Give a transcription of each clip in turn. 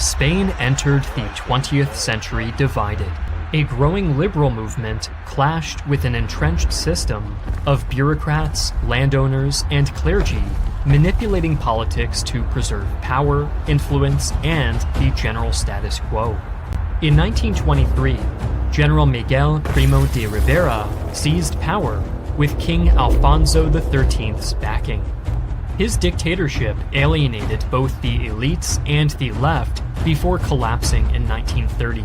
Spain entered the 20th century divided. A growing liberal movement clashed with an entrenched system of bureaucrats, landowners, and clergy manipulating politics to preserve power, influence, and the general status quo. In 1923, General Miguel Primo de Rivera seized power with King Alfonso XIII's backing. His dictatorship alienated both the elites and the left before collapsing in 1930.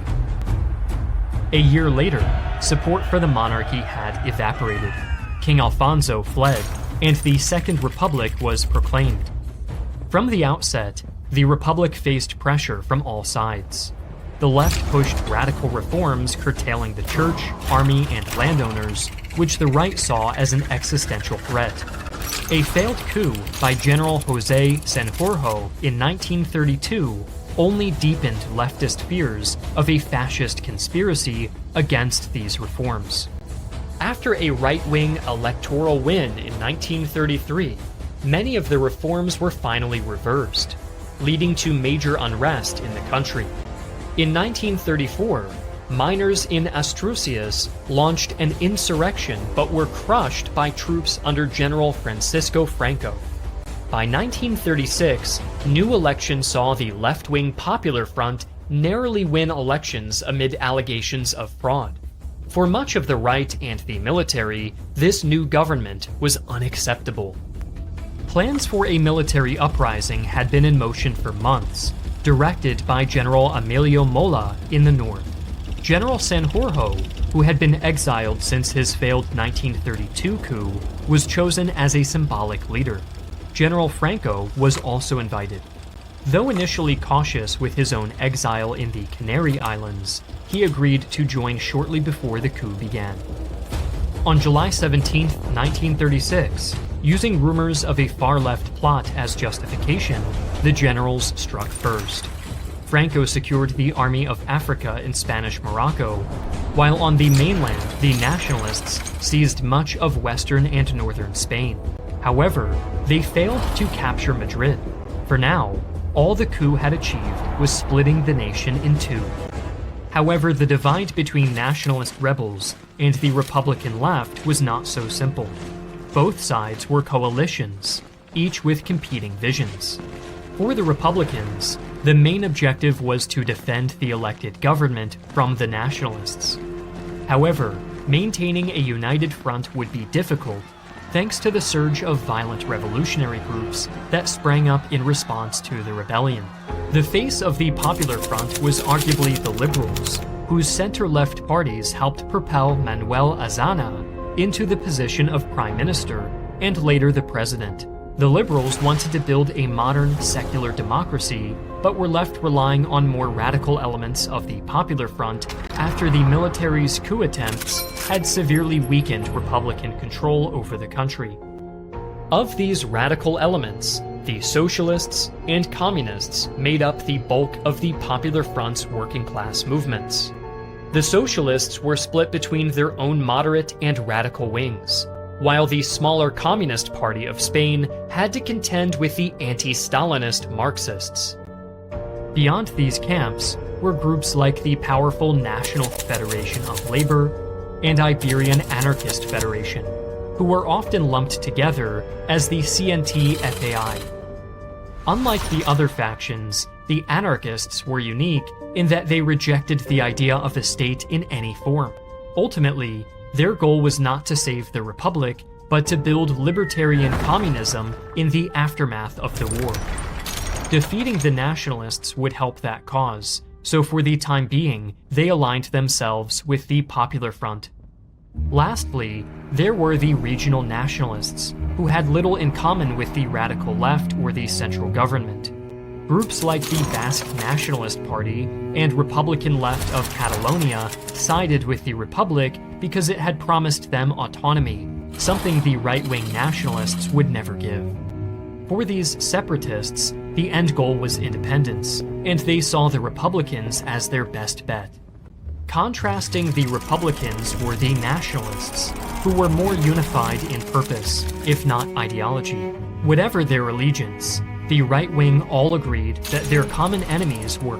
A year later, support for the monarchy had evaporated. King Alfonso fled, and the Second Republic was proclaimed. From the outset, the Republic faced pressure from all sides. The left pushed radical reforms curtailing the church, army, and landowners, which the right saw as an existential threat. A failed coup by General José Sanjurjo in 1932 only deepened leftist fears of a fascist conspiracy against these reforms. After a right-wing electoral win in 1933, many of the reforms were finally reversed, leading to major unrest in the country. In 1934, miners in Asturias launched an insurrection but were crushed by troops under General Francisco Franco. By 1936, new elections saw the left-wing Popular Front narrowly win elections amid allegations of fraud. For much of the right and the military, this new government was unacceptable. Plans for a military uprising had been in motion for months, directed by General Emilio Mola in the north. General Sanjurjo, who had been exiled since his failed 1932 coup, was chosen as a symbolic leader. General Franco was also invited. Though initially cautious with his own exile in the Canary Islands, he agreed to join shortly before the coup began. On July 17, 1936, using rumors of a far-left plot as justification, the generals struck first. Franco secured the Army of Africa in Spanish Morocco, while on the mainland, the nationalists seized much of western and northern Spain. However, they failed to capture Madrid. For now, all the coup had achieved was splitting the nation in two. However, the divide between nationalist rebels and the Republican left was not so simple. Both sides were coalitions, each with competing visions. For the Republicans, the main objective was to defend the elected government from the nationalists. However, maintaining a united front would be difficult thanks to the surge of violent revolutionary groups that sprang up in response to the rebellion. The face of the Popular Front was arguably the Liberals, whose center-left parties helped propel Manuel Azana into the position of prime minister and later the president. The Liberals wanted to build a modern, secular democracy, but were left relying on more radical elements of the Popular Front after the military's coup attempts had severely weakened Republican control over the country. Of these radical elements, the Socialists and Communists made up the bulk of the Popular Front's working-class movements. The Socialists were split between their own moderate and radical wings, while the smaller Communist Party of Spain had to contend with the anti-Stalinist Marxists. Beyond these camps were groups like the powerful National Federation of Labor and Iberian Anarchist Federation, who were often lumped together as the CNT-FAI. Unlike the other factions, the anarchists were unique in that they rejected the idea of a state in any form. Ultimately, their goal was not to save the Republic, but to build libertarian communism in the aftermath of the war. Defeating the nationalists would help that cause, so for the time being, they aligned themselves with the Popular Front. Lastly, there were the regional nationalists, who had little in common with the radical left or the central government. Groups like the Basque Nationalist Party and Republican left of Catalonia sided with the Republic because it had promised them autonomy, something the right-wing nationalists would never give. For these separatists, the end goal was independence, and they saw the Republicans as their best bet. Contrasting the Republicans were the nationalists, who were more unified in purpose, if not ideology. Whatever their allegiance, The right wing all agreed that their common enemies were